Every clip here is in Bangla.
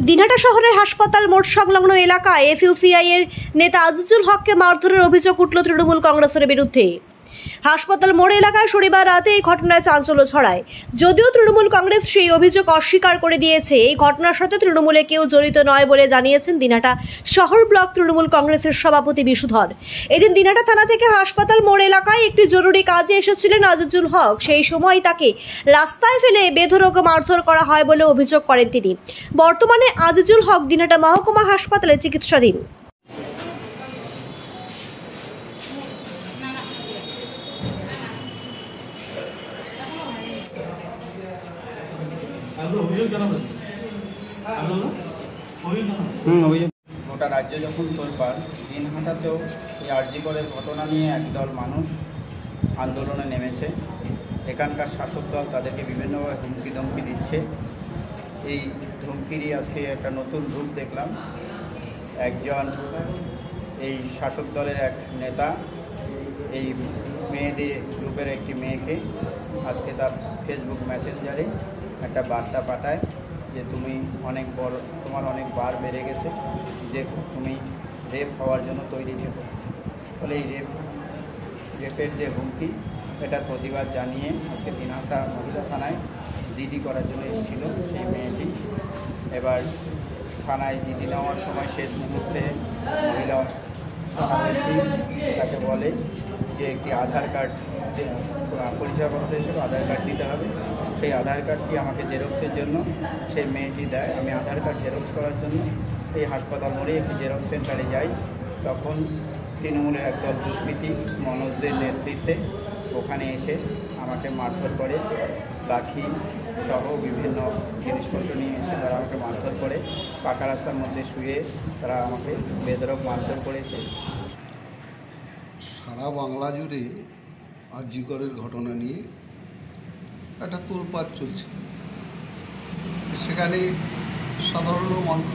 দিনহাটা শহরের হাসপাতাল মোড় সংলগ্ন এলাকায় এসইউসিআই এর নেতা আজিজুল হককে মারধরের অভিযোগ উঠল তৃণমূল কংগ্রেসের বিরুদ্ধে। হাসপাতাল মোড় এলাকায় শনিবার রাতে এই ঘটনায় চাঞ্চল্য ছড়ায়। যদিও তৃণমূল কংগ্রেস সেই অভিযোগ অস্বীকার করে দিয়েছে। এই ঘটনার সাথে তৃণমূলে কেউ জড়িত নয় বলে জানিয়েছেন দিনহাটা শহর ব্লক তৃণমূল কংগ্রেসের সভাপতি বিশুধর। এদিন দিনহাটা থানা থেকে হাসপাতাল মোড় এলাকায় একটি জরুরি কাজে এসেছিলেন আজিজুল হক। সেই সময় তাকে রাস্তায় ফেলে বেধড়ক মারধর করা হয় বলে অভিযোগ করেন তিনি। বর্তমানে আজিজুল হক দিনহাটা মহকুমা হাসপাতালে চিকিৎসাধীন। গোটা রাজ্যে যখন তোলপাড়, দিনহাটাতেও এই আরজি করের ঘটনা নিয়ে একদল মানুষ আন্দোলনে নেমেছে। এখানকার শাসক দল তাদেরকে বিভিন্নভাবে হুমকি ধমকি দিচ্ছে। এই ধমকিরই আজকে একটা নতুন রূপ দেখলাম। একজন এই শাসক দলের এক নেতা এই মেয়েদের গ্রুপের একটি মেয়েকে আজকে তার ফেসবুক মেসেঞ্জারে একটা বার্তা পাঠায় যে তুমি অনেক বড়, তোমার অনেক বার বেড়ে গেছে, যে তুমি রেপ হওয়ার জন্য তৈরি থেকো। ফলে এই রেপের যে হুমকি, এটার প্রতিবাদ জানিয়ে আজকে দিনহাটা মহিলা থানায় জিডি করার জন্য এসেছিল সেই মেয়েটি। এবার থানায় জিডি নেওয়ার সময় শেষ মুহূর্তে মহিলা তাকে বলে যে একটি আধার কার্ড, যে পরিচয়পত্র হিসেবে আধার কার্ড দিতে হবে। সেই আধার কার্ডটি আমাকে জেরক্সের জন্য সেই মেয়েটি দেয়। আমি আধার কার্ড জেরক্স করার জন্য এই হাসপাতাল মোড়ে একটি জেরক্স সেন্টারে যাই। তখন তৃণমূলের একদল দুষ্কৃতী মনোজদের নেতৃত্বে ওখানে এসে আমাকে মারধর করে, লাঠি সহ বিভিন্ন জিনিসপত্র নিয়ে এসে তারা আমাকে মারধর করে। পাকা রাস্তার মধ্যে শুয়ে তারা আমাকে বেধড়ক মারধর করেছে। সারা বাংলা জুড়ে আরজি করের ঘটনা নিয়ে একটা তোলপাড় চলছে। সেখানে সাধারণ মানুষ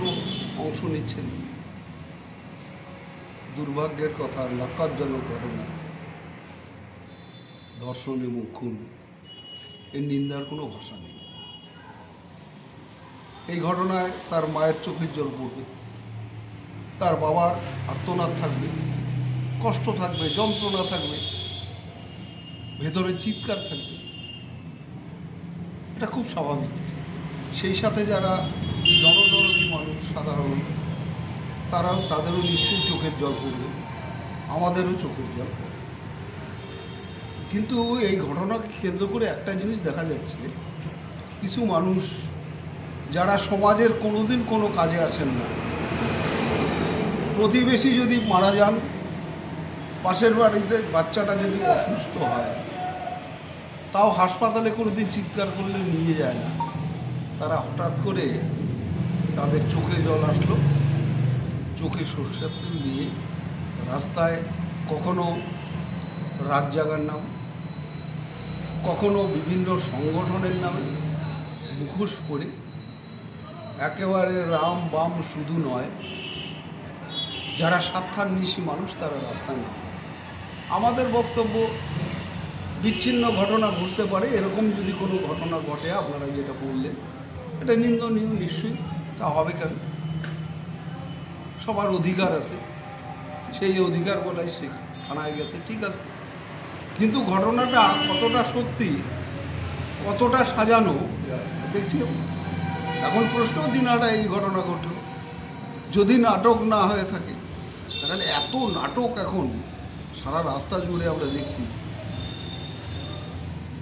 অংশ নিচ্ছেন। দুর্ভাগ্যের কথা, লজ্জাজনক ঘটনা, ধর্ষণ এবং খুন, এর নিন্দার কোনো ভাষা নেই। এই ঘটনায় তার মায়ের চোখের জল পড়বে, তার বাবার আর্তনাদ থাকবে, কষ্ট থাকবে, যন্ত্রণা থাকবে, ভেতরে চিৎকার থাকবে। এটা খুব স্বাভাবিক। সেই সাথে যারা জনদরদী মানুষ সাধারণ, তাদেরও নিশ্চয়ই চোখের জল পড়বে, আমাদেরও চোখের জল পড়বে। কিন্তু এই ঘটনাকে কেন্দ্র করে একটা জিনিস দেখা যাচ্ছে, কিছু মানুষ যারা সমাজের কোনোদিন কোনো কাজে আসেন না, প্রতিবেশী যদি মারা যান, পাশের বাড়িতে বাচ্চাটা যদি অসুস্থ হয়, তাও হাসপাতালে কোনোদিন চিৎকার করলে নিয়ে যায় না। তারা হঠাৎ করে তাদের চোখে জল আসলো, চোখে সরষের তেল দিয়ে রাস্তায় কখনো রাত জাগার নাম, কখনো বিভিন্ন সংগঠনের নামে মুখোশ পরে একেবারে রাম বাম শুধু নয়, যারা স্বার্থান্বেষী মানুষ তারা রাস্তায় নামে। আমাদের বক্তব্য, বিচ্ছিন্ন ঘটনা ঘটতে পারে, এরকম যদি কোনো ঘটনা ঘটে আপনারা যেটা বললেন, এটা নিন্দনীয় নিশ্চয়ই, তা হবে কেন? সবার অধিকার আছে, সেই অধিকার বলে সে থানায় গেছে, ঠিক আছে। কিন্তু ঘটনাটা কতটা সত্যি, কতটা সাজানো দেখছি। এখন প্রশ্ন, দিনহাটা এই ঘটনা ঘটল, যদি নাটক না হয়ে থাকে, তাহলে এত নাটক এখন সারা রাস্তা জুড়ে আমরা দেখছি,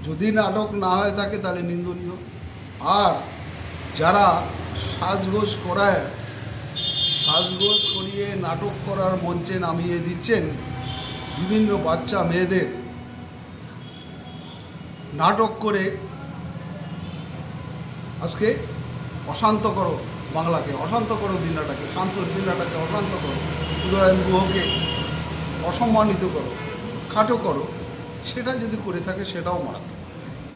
যদি নাটক না হয়ে থাকে তাহলে নিন্দনীয়। আর যারা সাজগোজ করিয়ে নাটক করার মঞ্চে নামিয়ে দিচ্ছেন বিভিন্ন বাচ্চা মেয়েদের, নাটক করে আজকে অশান্ত করো বাংলাকে, অশান্ত করো দিনহাটাকে, শান্ত দিনহাটাকে অশান্ত করো, উদয়ন গুহকে অসম্মানিত করো, খাটো করো, সেটা যদি করে থাকে সেটাও মারাত্মক।